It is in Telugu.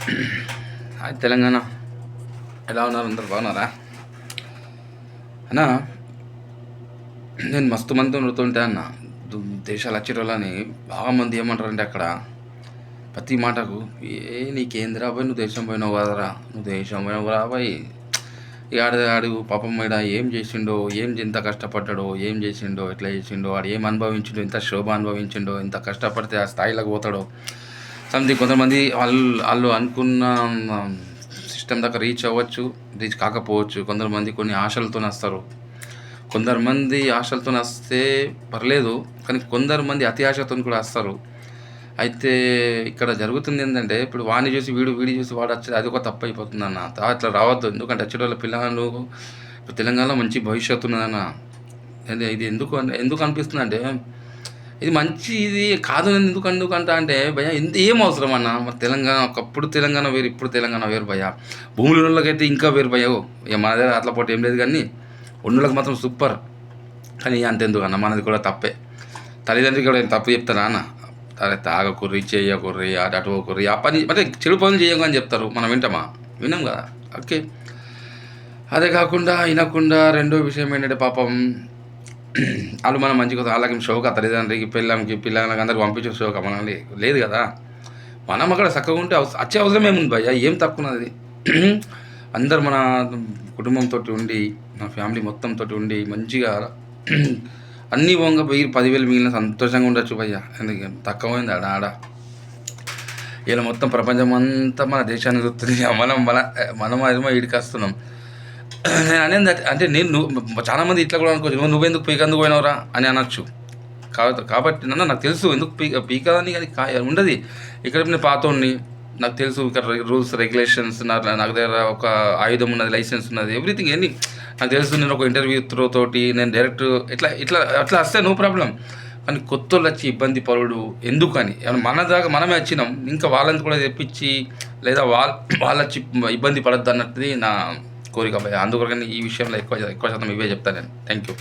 హాయ్ తెలంగాణ, ఎలా ఉన్నారు? అందరు బాగున్నారా అన్న? నేను మస్తు మంది ఉంటుంటే అన్న, దేశాలు వచ్చేటోళ్ళని బాగా మంది ఏమంటారంటే అక్కడ ప్రతి మాటకు, నీకేందిరా పోయి, నువ్వు దేశం పోయినావు కదరా, నువ్వు దేశం పోయినావు రాబాయి. ఇక ఆడు పాపం ఈడ ఏం చేసిండో, ఎంత కష్టపడ్డాడో, ఏం చేసిండో, ఎట్లా చేసిండో, వాడు ఏం అనుభవించిండో, ఎంత శోభ అనుభవించిండో, ఎంత కష్టపడితే ఆ స్థాయిలోకి పోతాడో. సంథింగ్ కొంతమంది వాళ్ళు అనుకున్న సిస్టమ్ దాకా రీచ్ అవ్వచ్చు, రీచ్ కాకపోవచ్చు. కొంతమంది కొన్ని ఆశలతో వస్తారు. కొందరు ఆశలతో వస్తే పర్లేదు, కానీ కొందరు అతి ఆశతో కూడా వస్తారు. అయితే ఇక్కడ జరుగుతుంది ఏంటంటే, ఇప్పుడు వాడిని చూసి వీడి చూసి వాడు వచ్చేది అది ఒక తప్పు అయిపోతుంది అన్న. అట్లా రావద్దు. ఎందుకంటే వచ్చేటోళ్ళ పిల్లలు ఇప్పుడు తెలంగాణలో మంచి భవిష్యత్తు ఉన్నదన్న. ఇది ఎందుకు అనిపిస్తుంది అంటే, ఇది మంచి ఇది కాదు. ఎందుకంట అంటే భయ ఏం అవసరం అన్న. మన తెలంగాణ ఒకప్పుడు తెలంగాణ వేరు, ఇప్పుడు తెలంగాణ వేరు భయ. భూములకైతే ఇంకా వేరు భయ. ఇక మన దగ్గర అట్లా పోటీ ఏం లేదు, కానీ ఉన్నోళ్ళకి మాత్రం సూపర్. కానీ అంతెందుకు అన్న, మనది కూడా తప్పే. తల్లిదండ్రులు కూడా తప్పు చెప్తారా అన్న? అరే తాగకుర్రి, చేయకుర్రి, అటుకోకుర్రి, ఆ పని అంటే చెడు పనులు చేయకు అని చెప్తారు. మనం వినం కదా. ఓకే, అదే కాకుండా వినకుండా రెండో విషయం ఏంటంటే, పాపం వాళ్ళు మనం మంచిగా వాళ్ళకి షోక, తల్లిదండ్రికి, పిల్లలకి అందరికి పంపించే షోక మనం లేదు కదా. మనం అక్కడ చక్కగా ఉంటే వచ్చే అవసరం ఏముంది భయ్య, ఏం తక్కువది. అందరు మన కుటుంబంతో ఉండి, మన ఫ్యామిలీ మొత్తంతో ఉండి మంచిగా అన్నీ పోంగ 10,000 మిగిలిన సంతోషంగా ఉండొచ్చు భయ్య. ఎందుకు తక్కువైంది ఆడ ఇలా మొత్తం ప్రపంచం అంతా మన దేశాన్ని చూస్తుంది. మనం ఏమో ఈడికి వస్తున్నాం. నేను అనేది అంటే చాలామంది ఇట్లా కూడా అనుకోవచ్చు, నువ్వెందుకు పీకందుకు పోయినవరా అని అనొచ్చు. కాబట్టి నాకు తెలుసు ఎందుకు పీకదని. అది ఉండదు. ఇక్కడ నేను పాతోడిని, నాకు తెలుసు ఇక్కడ రూల్స్ రెగ్యులేషన్స్, నాకు దగ్గర ఒక ఆయుధం ఉన్నది, లైసెన్స్ ఉన్నది, ఎవ్రీథింగ్ ఎన్ని నాకు తెలుసు. నేను ఒక ఇంటర్వ్యూ తోటి నేను డైరెక్ట్ అట్లా వస్తే నో ప్రాబ్లం. కానీ కొత్తోళ్ళు వచ్చి ఇబ్బంది పరుడు ఎందుకని, మన దాకా మనమే వచ్చినాం, ఇంకా వాళ్ళని కూడా తెప్పించి లేదా వాళ్ళు వచ్చి ఇబ్బంది పడద్దు అన్నది నా కోరిక. అందుకొరకని ఈ విషయంలో ఎక్కువ శాతం ఇవే చెప్తాను నేను. Thank you.